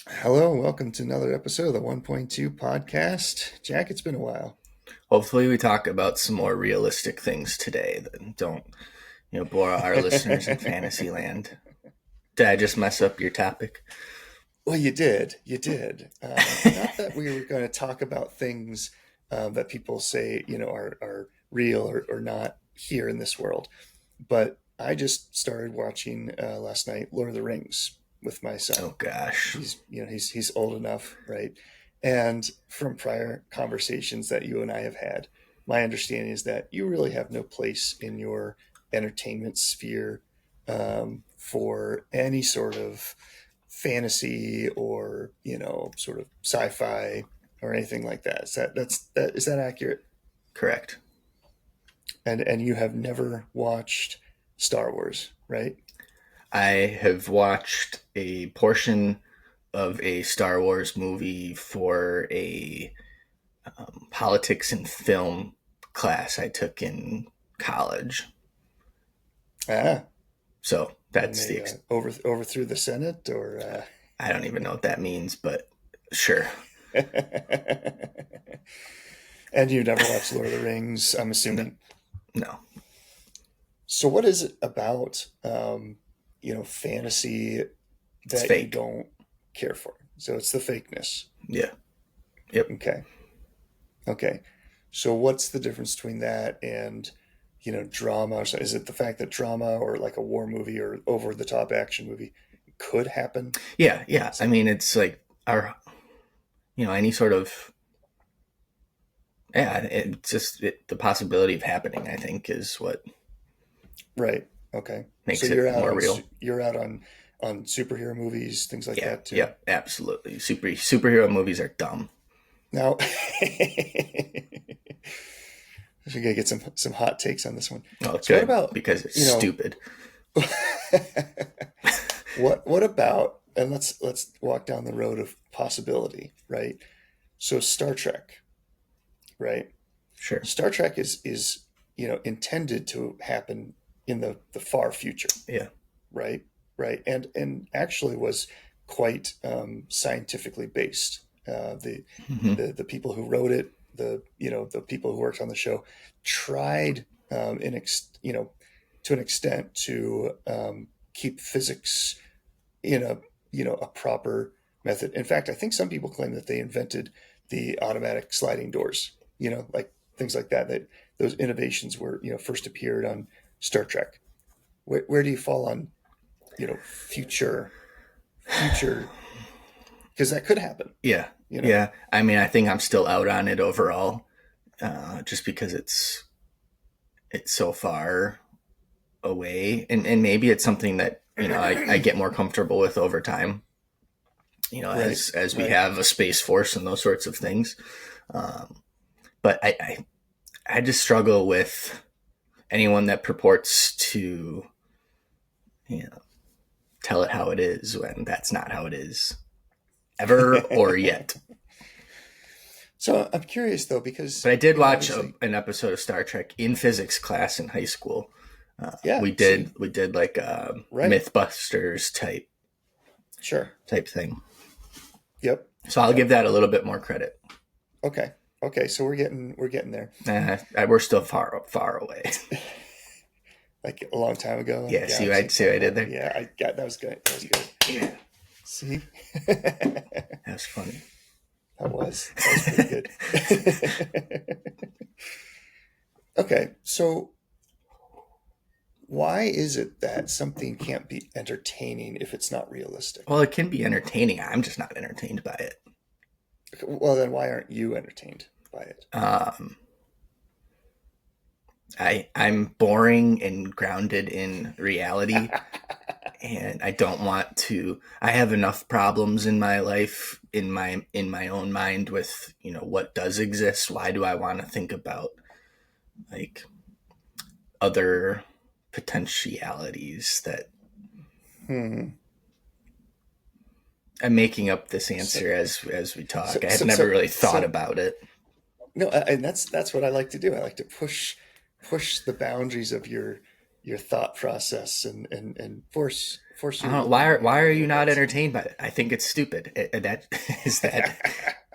Hello, and welcome to another episode of the 1.2 podcast. Jack, it's been a while. Hopefully, we talk about some more realistic things today that don't, bore our listeners in fantasy land. Did I just mess up your topic? Well, you did. You did. Not that we were going to talk about things that people say, are real or not here in this world. But I just started watching last night Lord of the Rings with my son. Oh gosh. He's old enough, right? And from prior conversations that you and I have had, my understanding is that you really have no place in your entertainment sphere for any sort of fantasy or sort of sci-fi or anything like that. Is that accurate? Correct. And you have never watched Star Wars, right? I have watched a portion of a Star Wars movie for a politics and film class I took in college. Ah, So when that's they overthrew the Senate, or I don't even know what that means, but sure. and you never watched Lord of the Rings, I'm No, assuming. no, So, what is it about fantasy it's that you fake. don't care for? So it's the fakeness. Yeah. Yep. Okay, okay. So, what's the difference between that and drama? So is it the fact that drama or like a war movie or over the top action movie could happen? Yeah, yeah. Is I it mean, it's like our, any sort of, yeah, the possibility of happening, I think, is what right? Okay. So makes it more real. you're out on superhero movies, things like Yeah, that too. yeah, absolutely. Superhero movies are dumb. Now, we gotta get some hot takes on this one. Oh, So what good, about because it's you know stupid. what about, and let's walk down the road of possibility, right? So Star Trek, right? Sure. Star Trek is intended to happen in the far future, Yeah. right? Right, and actually was quite scientifically based. The Hmm. the people who wrote it, the people who worked on the show, tried to an extent to keep physics in a proper method. In fact, I think some people claim that they invented the automatic sliding doors. Like things like that. That those innovations were first appeared on Star Trek. Where do you fall on future, because that could happen. Yeah, You know, yeah. I mean, I think I'm still out on it overall, just because it's so far away, and maybe it's something that I get more comfortable with over time. right, As we right. have a space force and those sorts of things. Um, but I just struggle with anyone that purports to you know tell it how it is when that's not how it is ever or yet. So I'm curious though, because But I did watch obviously, an episode of Star Trek in physics class in high school. yeah. We See, did like right, MythBusters sure, type thing. yep, So I'll yep. give that a little bit more credit. Okay, okay. So we're getting there. We're still far away. Like a long time ago in the Yeah, galaxy. see what I did there. Yeah, I got that was good. That was good. Yeah, See, that's funny. that was pretty good. Okay, so why is it that something can't be entertaining if it's not realistic? Well, it can be entertaining. I'm just not entertained by it. Well, then why aren't you entertained by it? Um, I'm boring and grounded in reality, and I don't want to. I have enough problems in my life, in my own mind, with what does exist. Why do I want to think about like other potentialities that Hmm. I'm making up this So, answer as we so, talk. I have so, never so, really thought so about it. no, and that's what I like to do. I like to push the boundaries of your thought process and force I you don't to know, look in the why mirror are a you little not bit. entertained by it? I think it's stupid. That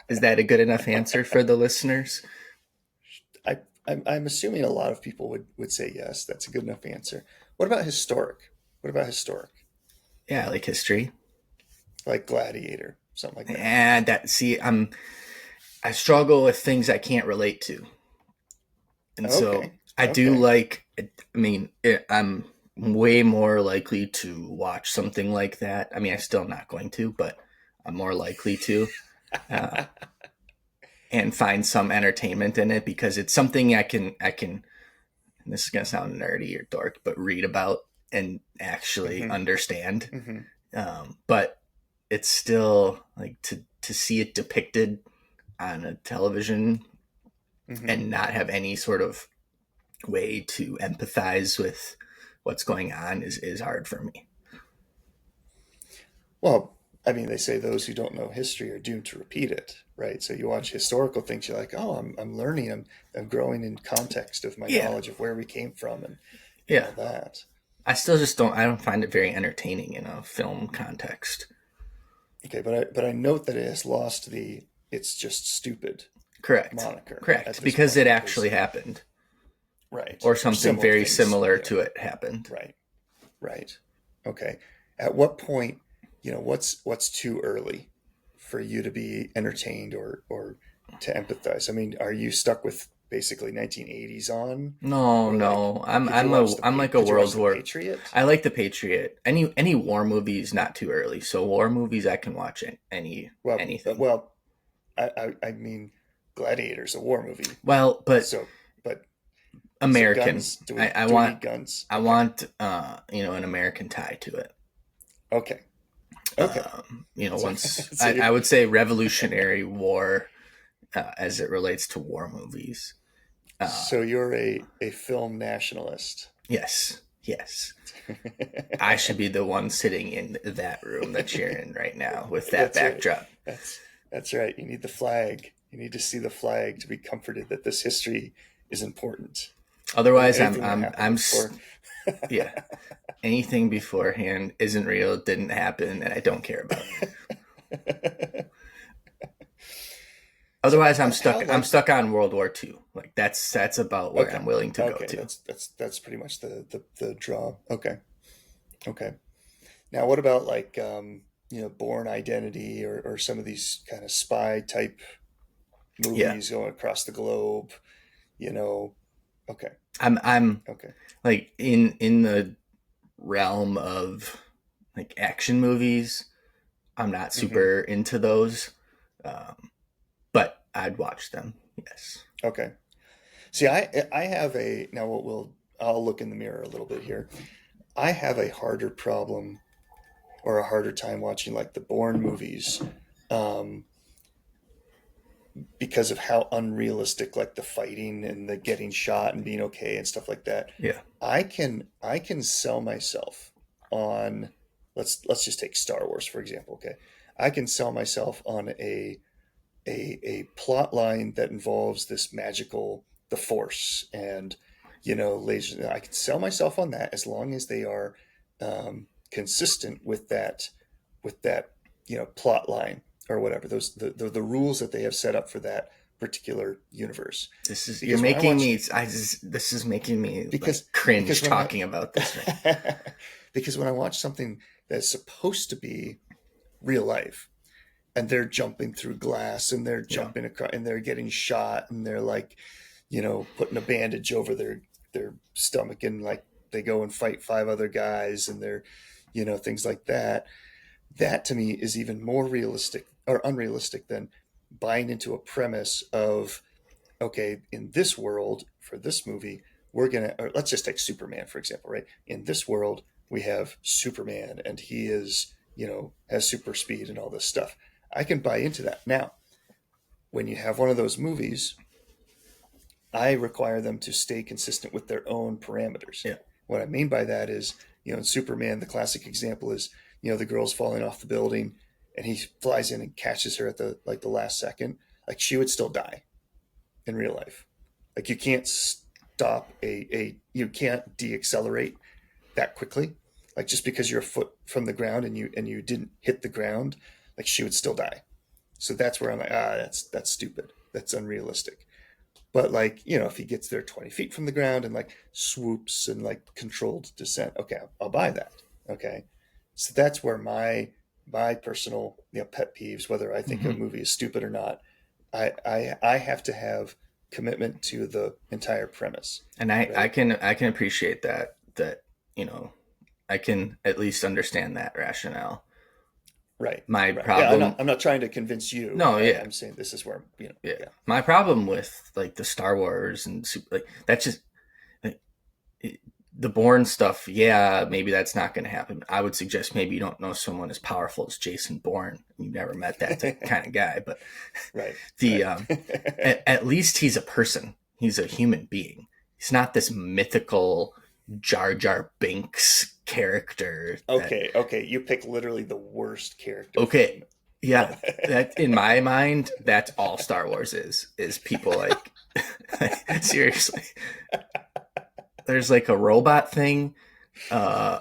is that a good enough answer for the listeners? I, I'm assuming a lot of people would say yes. That's a good enough answer. What about historic? What about historic? Yeah, I like history. Like Gladiator, something like that. And that see, I struggle with things I can't relate to, and so Okay, I do okay. like. I mean, I'm way more likely to watch something like that. I mean, I'm still not going to, but I'm more likely to. Uh, and find some entertainment in it because it's something I can, and this is gonna sound nerdy or dork, but read about and actually hmm understand. hmm But it's still like to see it depicted on a television hmm and not have any sort of way to empathize with what's going on is hard for me. Well, I mean, they say those who don't know history are doomed to repeat it, right? So you watch historical things, you're like, oh, I'm learning, I'm growing in context of my Yeah, knowledge of where we came from and yeah. all that. I still just don't. I don't find it very entertaining in a film context. Okay, but I note that it has lost the "it's just stupid" Correct, moniker at correct. this Because point it because actually happened, right, or or something similar very things, similar to it happened. right, right. Okay, at what point, what's too early for you to be entertained or to empathize? I mean, are you stuck with basically 1980s on, No, or like no. I'm like a Could you watch World the War. Patriot? I like the Patriot. Any war movies not too early. So war movies I can watch anything. Well, I mean, Gladiator's a war movie, Well, but so but so American. guns. I, I Do we want need guns? I Okay, want an American tie to it. okay, okay. So Once so I you would say Revolutionary War as it relates to war movies. so you're a film nationalist. Yes, yes. I should be the one sitting in that room that you're in right now with that That's right. backdrop. That's right. You need the flag. You need to see the flag to be comforted that this history is important. Otherwise, Anything that happened before. yeah. Anything beforehand isn't real, didn't happen, and I don't care about it. So Otherwise, how I'm like stuck on World War II. Like that's about where I'm okay, willing to go okay. to. That's pretty much the draw. Okay, okay. Now what about like Born Identity or some of these kind of spy type Yeah, movies going across the globe? You know. Okay, I'm okay. like in the realm of like action movies. I'm not hmm super into those, um, but I'd watch them. Yes. Okay. See, I have a now. I'll look in the mirror a little bit here. I have a harder problem or a harder time watching like the Bourne movies, um, because of how unrealistic like the fighting and the getting shot and being okay and stuff like that. Yeah. I can sell myself on let's just take Star Wars for example. Okay, I can sell myself on a plot line that involves this magical the Force and laser. I can sell myself on that as long as they are consistent with that plot line or whatever those the rules that they have set up for that particular universe. This is you're Because when I making watch me. This is making me like because cringe because when I talking about this right because when I watch something that's supposed to be real life and they're jumping through glass and they're now. Yeah. jumping across and they're getting shot and they're like putting a bandage over their stomach and like they go and fight five other guys and they're things like that. That to me is even more realistic or unrealistic than buying into a premise of okay, in this world for this movie we're gonna or let's just take Superman for example, right? In this world we have Superman and he is has super speed and all this stuff. I can buy into that. Now when you have one of those movies, I require them to stay consistent with their own parameters. Yeah. What I mean by that is, in Superman, the classic example is, the girl's falling off the building and he flies in and catches her at the last second. Like she would still die in real life. Like you can't stop you can't deaccelerate that quickly. Like just because you're a foot from the ground and you didn't hit the ground, like she would still die. So that's where I'm like, that's stupid. That's unrealistic. But like, if he gets there 20 feet from the ground and like swoops and like controlled descent, okay, I'll buy that. Okay. So that's where my personal pet peeves, whether I think a Mhm. movie is stupid or not, I have to have commitment to the entire premise. And I Right. can appreciate that you know I can at least understand that rationale. Right. My Right. Yeah. I'm not problem, I'm not trying to convince you. no, yeah, I'm saying this is where, yeah. yeah. My problem with like the Star Wars and like that's just like, the Bourne stuff. Yeah, maybe that's not going to happen. I would suggest maybe you don't know someone as powerful as Jason Bourne. You've never met that kind of guy, but Right. the Right. at least he's a person. He's a human being. He's not this mythical Jar Jar Binks character that Okay. Okay. You pick literally the worst character okay, from. yeah, that in my mind, that's all Star Wars is people like seriously. There's like a robot thing. Uh,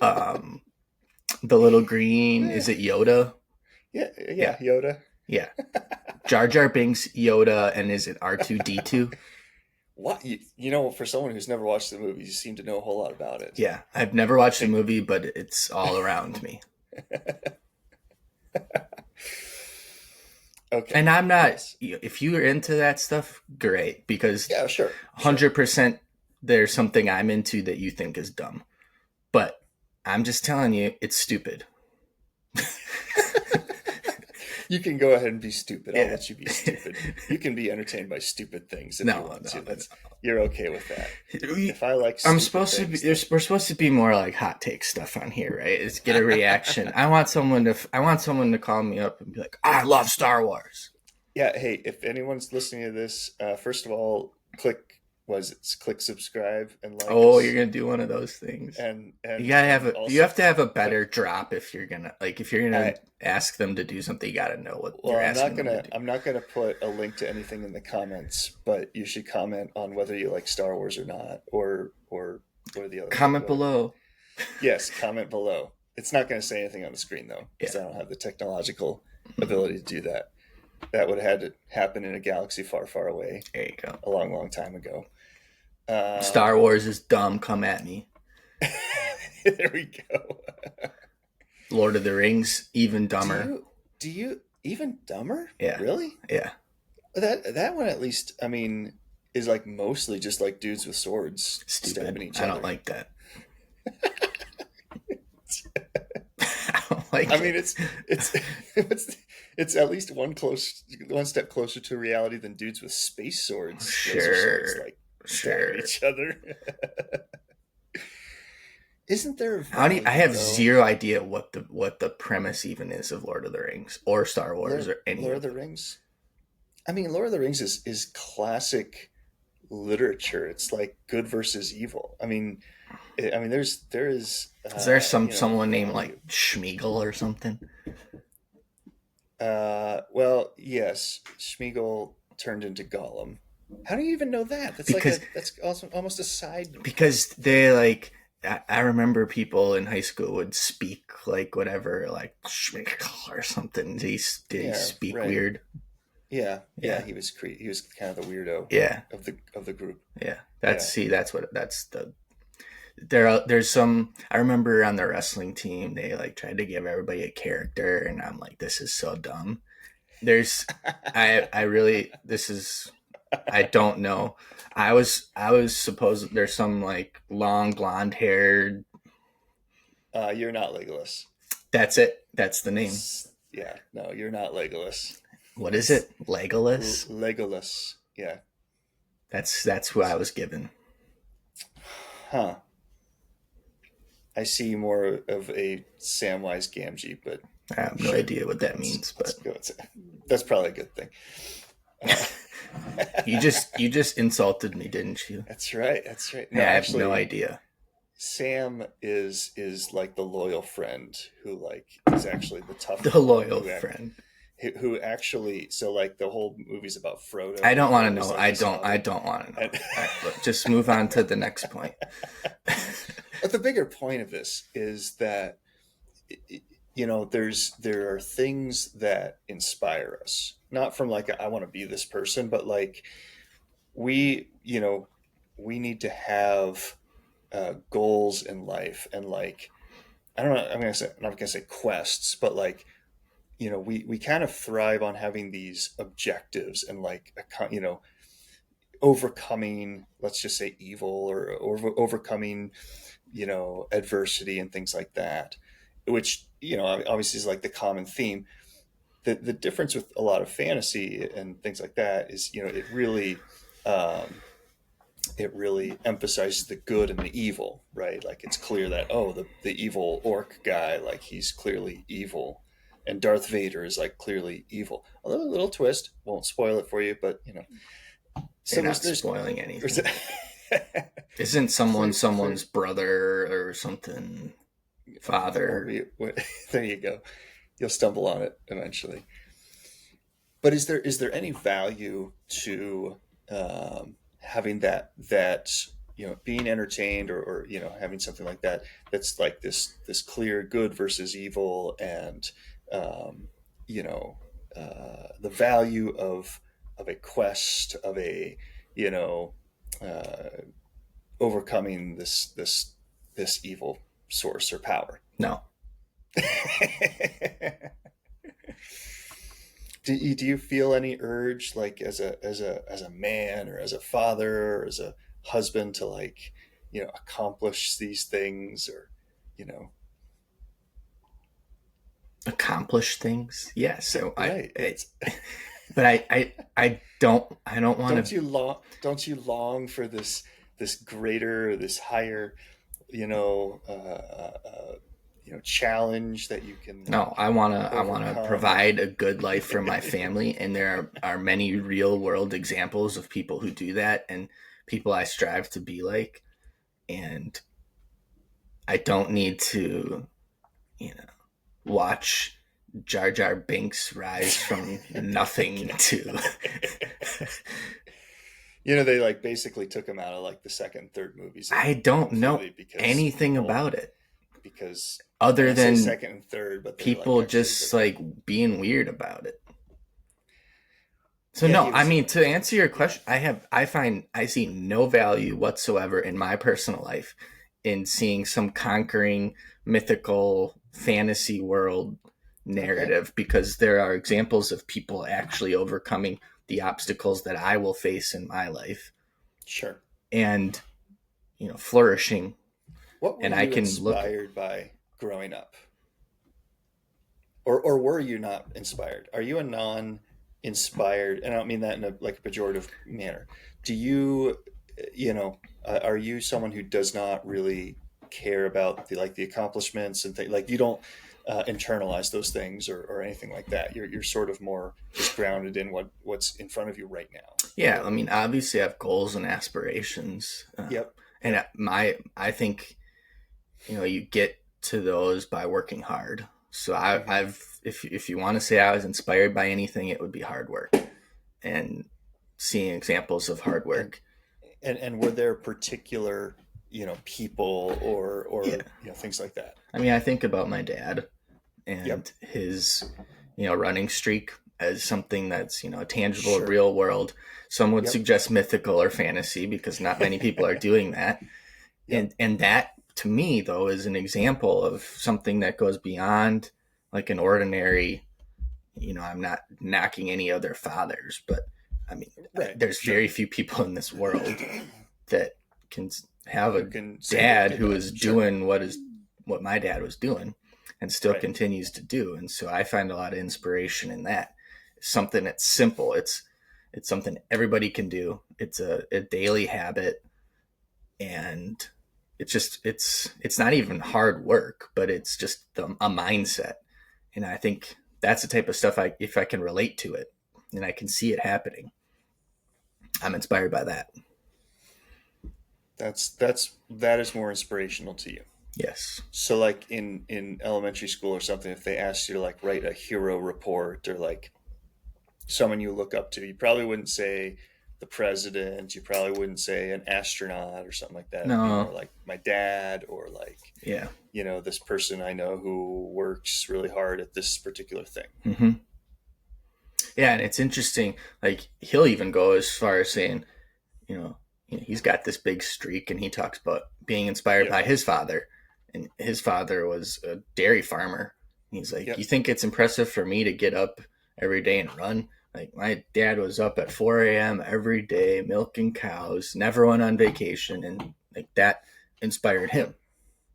um, the little green is it Yoda? Yeah. Yeah, Yeah. Yoda. yeah. Jar Jar Binks, Yoda, and is it R2D2? What for someone who's never watched the movies, you seem to know a whole lot about it. Yeah, I've never watched the Think, movie, but it's all around me. okay. And I'm not. Yes. If you're into that stuff, great, because Yeah. Sure. Sure. 100% there's something I'm into that you think is dumb. But I'm just telling you, it's stupid. You can go ahead and be stupid. I'll Yeah. let you be stupid. You can be entertained by stupid things if you No, want to. no. You're okay with that. If I like I'm stupid supposed to be. things, We're supposed to be more like hot take stuff on here, right? It's get a reaction. I want someone to. I want someone to call me up and be like, "I love Star Wars." yeah. Hey, if anyone's listening to this, first of all, click subscribe and like Oh, us, you're gonna do one of those things. and You gotta have and a. You also have to have a click. better drop if you're gonna like. If you're gonna I, ask them to do something, you gotta know what well, you're asking them to do. I'm not gonna put a link to anything in the comments, but you should comment on whether you like Star Wars or not, or what are the other Comment what are the- below. Yes, comment below. It's not going to say anything on the screen though, because Yeah. I don't have the technological ability to do that. That would have had to happen in a galaxy far, far away, There you go. a long, long time ago. Star Wars is dumb. Come at me. There we go. Lord of the Rings, even Do dumber. you even dumber? Yeah. Really? Yeah. That one at least, I mean, is like mostly just like dudes with swords stabbing Stupid. each I other. don't like that. I don't like I it. mean, it's at least one step closer to reality than dudes with space swords. Laser swords, Sure. like Sure. stabbing each other. Isn't there a How do you, I have though? zero idea what the premise even is of Lord of the Rings or Star Wars or any Lord of of the them. Rings? I mean, Lord of the Rings is classic literature. It's like good versus evil. I mean, there is Is there someone named value. like Schmeagol or something? Well, yes, Schmeagol turned into Gollum. How do you even know that? Because that's also almost a side. because they like I remember people in high school would speak like whatever like Schmeagol or something. They Yeah, speak right. weird. Yeah, Yeah. he was kind of the weirdo Yeah. of the group. Yeah. Yeah. That's what that's the there's some I remember on the wrestling team they like tried to give everybody a character and I'm like this is so dumb. There's I really this is I don't know. I was supposed there's some like long blonde haired. You're not Legolas. That's it. That's the name. Yeah, no, you're not Legolas. What is it? Legolas. Legolas. Yeah. That's who I was given. Huh. I see more of a Samwise Gamgee, but I have no sure. idea what that means, but That's probably a good thing. you just insulted me, didn't you? That's right. That's right. No, Yeah, I have actually, no idea. Sam is like the loyal friend who like is actually the tough The one loyal who friend. who actually, so like the whole movie's about Frodo. I don't want to Frodo's know. like I his don't. I father. don't want to know. And All right, look, just move on to the next point. but the bigger point of this is that there are things that inspire us, not from like I want to be this person, but like we need to have goals in life, and like I don't know, I'm not gonna say quests, but like we kind of thrive on having these objectives and like overcoming, let's just say, evil, or overcoming adversity and things like that, which obviously is like the common theme. The difference with a lot of fantasy and things like that is um, it really emphasizes the good and the evil, right? Like it's clear that, oh, the evil orc guy, like he's clearly evil, and Darth Vader is like clearly evil. A little twist, won't spoil it for you, but You're so not there's spoiling there's anything. Isn't someone clear, someone's brother or something? there won't Father? be. There you go. You'll stumble on it eventually. But is there any value to having that being entertained, or having something like that, that's like this clear good versus evil, and um, you know the value of a quest, of a you know uh, overcoming this evil source or power. No. Do you feel any urge, like as a man, or as a father, or as a husband, to like accomplish these things, or you know Accomplish things? Yes. So right, it's but I don't want to. don't you long for this greater, this higher challenge that you can No, like I wanna overcome, or provide a good life for my family, and there are many real world examples of people who do that, and people I strive to be like, and I don't need to, you know, watch Jar Jar Binks rise from nothing to. they like basically took him out of like the second, third movies I don't know completely, because anything about it because and other I say than second and third, but they're like people actually just like being weird about it. So yeah, no, he I was mean, to answer your yeah, question, I see no value whatsoever in my personal life in seeing some conquering mythical fantasy world okay, narrative, because there are examples of people actually overcoming the obstacles that I will face in my life sure. and flourishing, What were and I you can look. inspired by growing up? Or were you not inspired? Are you a non-inspired? And I don't mean that in a like a pejorative manner. Do you, are you someone who does not really care about the accomplishments and things, like you don't internalize those things, or anything like that? You're sort of more just grounded in what's in front of you right now. Yeah, I mean, obviously I have goals and aspirations, Yep. and Yep. I think you get to those by working hard. So Hmm. if you want to say I was inspired by anything, it would be hard work and seeing examples of hard And work. and were there particular people, or Yeah, things like that? I mean, I think about my dad Yep. and his running streak as something that's tangible, Sure. real world. Some would Yep. suggest mythical or fantasy because not many people are doing that. Yep. And that to me though is an example of something that goes beyond like an ordinary. I'm not knocking any other fathers, but I mean, Right. there's Sure. very few people in this world that can have Who a can say they dad did who that? is Sure. doing what my dad was doing and still Right. continues to do. And so I find a lot of inspiration in that. Something that's simple. It's something everybody can do. It's a daily habit, and it's not even hard work, but it's just a mindset. And I think that's the type of stuff if I can relate to it and I can see it happening, I'm inspired by that. That is more inspirational to you. Yes. So like in elementary school or something, if they asked you to like write a hero report or like someone you look up to, you probably wouldn't say the president, you probably wouldn't say an astronaut or something like that. It'd be more No. like my dad or like, Yeah. this person I know who works really hard at this particular thing. Hmm. Yeah, and it's interesting. Like he'll even go as far as saying, you know, he's got this big streak, and he talks about being inspired Yep. by his father, and his father was a dairy farmer. He's like, you Yep. think it's impressive for me to get up every day and run? Like my dad was up at 4 a.m. every day milking cows, never went on vacation, and like that inspired him. Yep.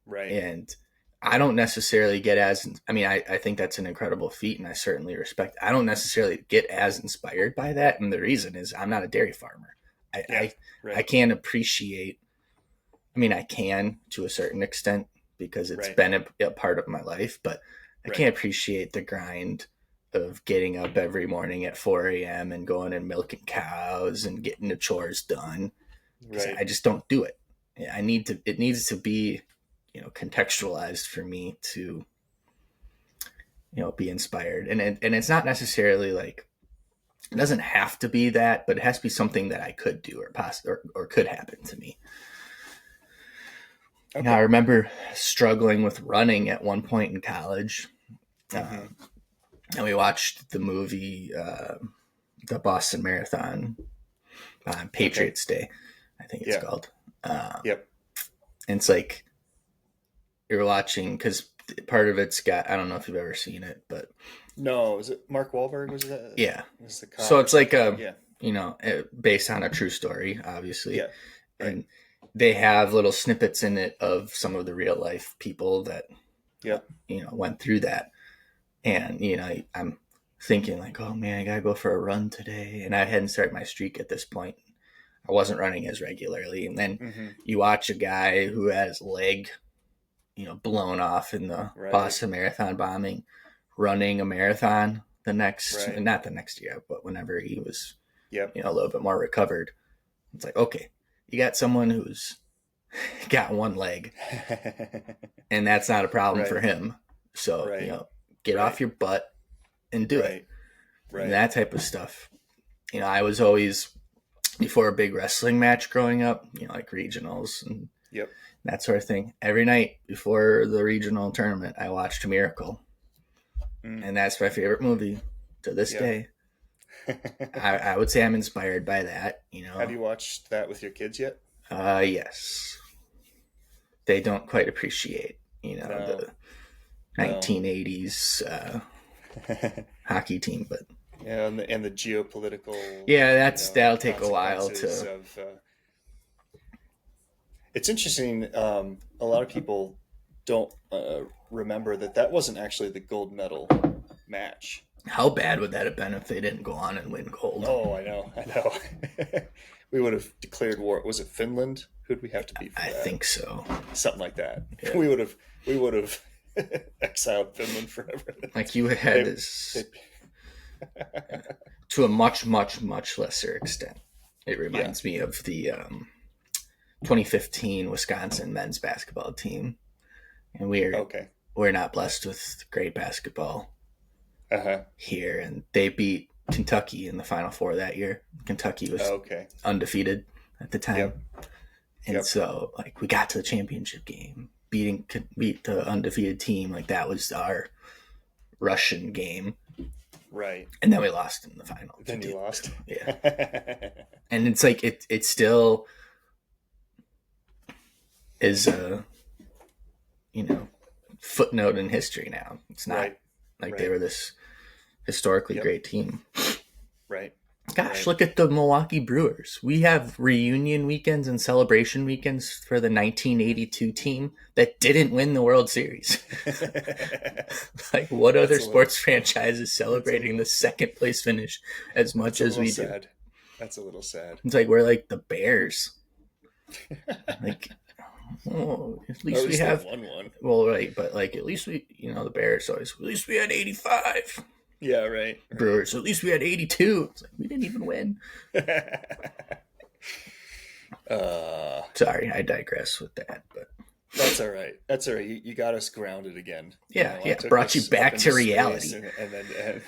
Right. And I don't necessarily get as, I mean, I think that's an incredible feat, and I certainly respect. I don't necessarily get as inspired by that, and the reason is I'm not a dairy farmer. I Yeah. I, I Right. can't appreciate. I mean, I can to a certain extent because it's Right. been a part of my life, but I Right. can't appreciate the grind of getting up every morning at 4 a.m. and going and milking cows and getting the chores done because Right. I just don't do it. I need to. It needs to be, contextualized for me to, be inspired. And it's not necessarily like it doesn't have to be that, but it has to be something that I could do or could happen to me. I Okay. remember struggling with running at one point in college, Mm-hmm. um, and we watched the movie, the Boston Marathon on Okay. Patriots Day, I think it's Yeah. called. Um, Yep. and it's like you're watching because part of it's got, I don't know if you've ever seen it, but No, was it Mark Wahlberg? yeah. Was the So cop or it's like something? Yeah. based on a true story, obviously, Yeah. Right. and they have little snippets in it of some of the real life people that Yep. went through that, and I'm thinking like, oh man, I gotta go for a run today, and I hadn't started my streak at this point. I wasn't running as regularly, and then Mm-hmm. you watch a guy who had his leg, blown off in the Right. Boston Marathon bombing, running a marathon Right. not the next year, but whenever he was, Yep. a little bit more recovered. It's like, okay, you got someone who's got one leg, and that's not a problem for Right. him. So, Right. get off Right. your butt and do it. Right. And Right. that type of stuff. I was always, before a big wrestling match growing up, like regionals and Yep. that sort of thing. Every night before the regional tournament, I watched Miracle, Mm. and that's my favorite movie to this Yep. day. I would say I'm inspired by that. Have you watched that with your kids yet? Yes, they don't quite appreciate, No. the No. 1980s hockey team, but Yeah, and the geopolitical, yeah, that'll take a while consequences to. of. It's interesting. A lot of people don't remember that wasn't actually the gold medal match. How bad would that have been if they didn't go on and win gold? Oh, I know, I know. We would have declared war. Was it Finland? Who'd we have to beat for I that? think so. Something like that. Yeah. We would have exiled Finland forever. Like you had They, this they, to a much, much, much lesser extent. It yeah. reminds me of the 2015 Wisconsin men's basketball team, and Okay. we're not blessed with great basketball Uh huh. here, and they beat Kentucky in the Final Four that year. Kentucky was Okay. undefeated at the time, Yep. and Yep. so like we got to the championship game, beat the undefeated team. Like that was our Russian game, Right. and then we lost in the final. Then you lost. Yeah, and it's like it still is a footnote in history now. It's not Right. like Right. they were this historically Yep. great team. Right. Gosh, Right. look at the Milwaukee Brewers. We have reunion weekends and celebration weekends for the 1982 team that didn't win the World Series. Like, what other That's a little. sports franchise is celebrating the second place finish as much That's a as little we do? sad. That's a little sad. It's like we're like the Bears. Like, oh, at Or least at we least they have. won one. Well, right, but like at least we, the Bears always. At least we had 85. Yeah. Right. Brewers. At least we had 82. It's like we didn't even win. uh, Sorry, I digress with that, but That's all right. That's all right. You got us grounded again. Yeah, I yeah. took Brought you us up back into to space reality. and then.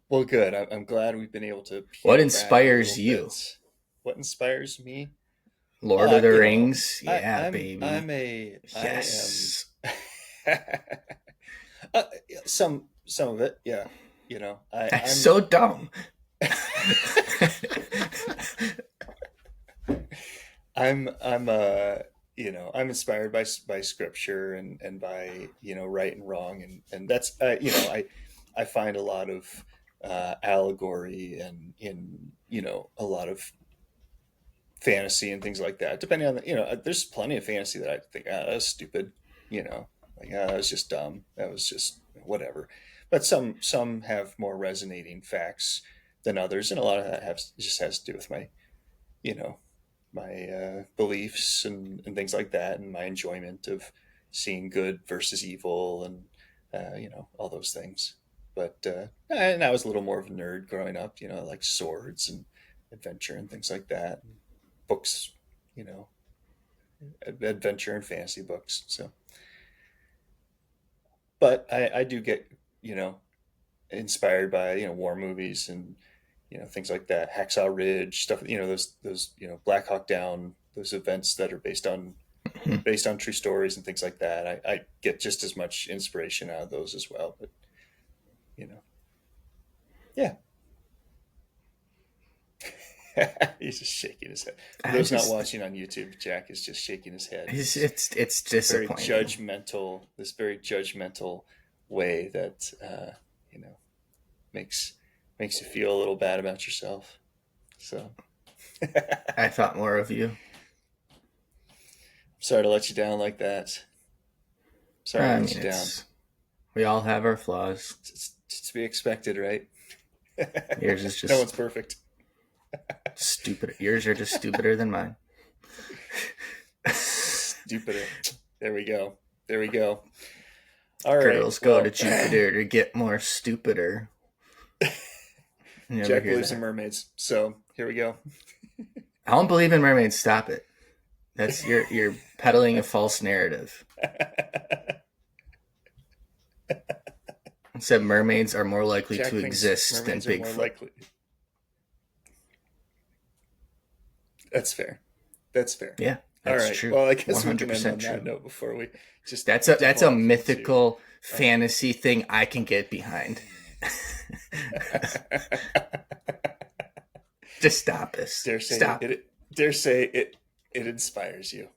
Well, good. I'm glad we've been able to What peel back a inspires little you? bit. What inspires me? Lord of Well, the Rings? I, Yeah, I'm baby. I am Yes. uh, some of it, yeah. That's I'm so dumb. I'm I'm inspired by scripture and by right and wrong and that's I find a lot of allegory and in a lot of fantasy and things like that. Depending on the, there's plenty of fantasy that I think, that was stupid, like, that was just dumb. That was just whatever. But some have more resonating facts than others, and a lot of that just has to do with my, you know, my beliefs and things like that, and my enjoyment of seeing good versus evil, and all those things. But and I was a little more of a nerd growing up, like swords and adventure and things like that, books, you know, adventure and fantasy books. So, but I do get, you know, inspired by, war movies and, things like that. Hacksaw Ridge stuff, those, Black Hawk Down, those events that are based on true stories and things like that. I get just as much inspiration out of those as well. But, you know, yeah. He's just shaking his head. For I those not just watching on YouTube, Jack is just shaking his head. it's Very disappointing. judgmental, this very judgmental way that you know makes makes you feel a little bad about yourself. So I thought more of you. sorry to let you down like that. Sorry to I let mean, you down. it's we all have our flaws. It's to be expected, right? Yours is No one's just perfect. stupid. Yours are just stupider than mine. Stupider. There we go. There we go. All right. Girls go to Well, Jupiter to get more stupider. You never Jack hear believes in that. mermaids. So here we go. I don't believe in mermaids. Stop it. That's you're peddling a false narrative. It said mermaids are more likely Jack to thinks exist than mermaids are more Bigfoot. likely. That's fair. That's fair. Yeah, All that's right. true. Well, I One guess we hundred can end on percent that true. note before we just That's a devolve into. mythical fantasy thing I can get behind. Just stop this. dare say Stop. it. Dare say it. It inspires you.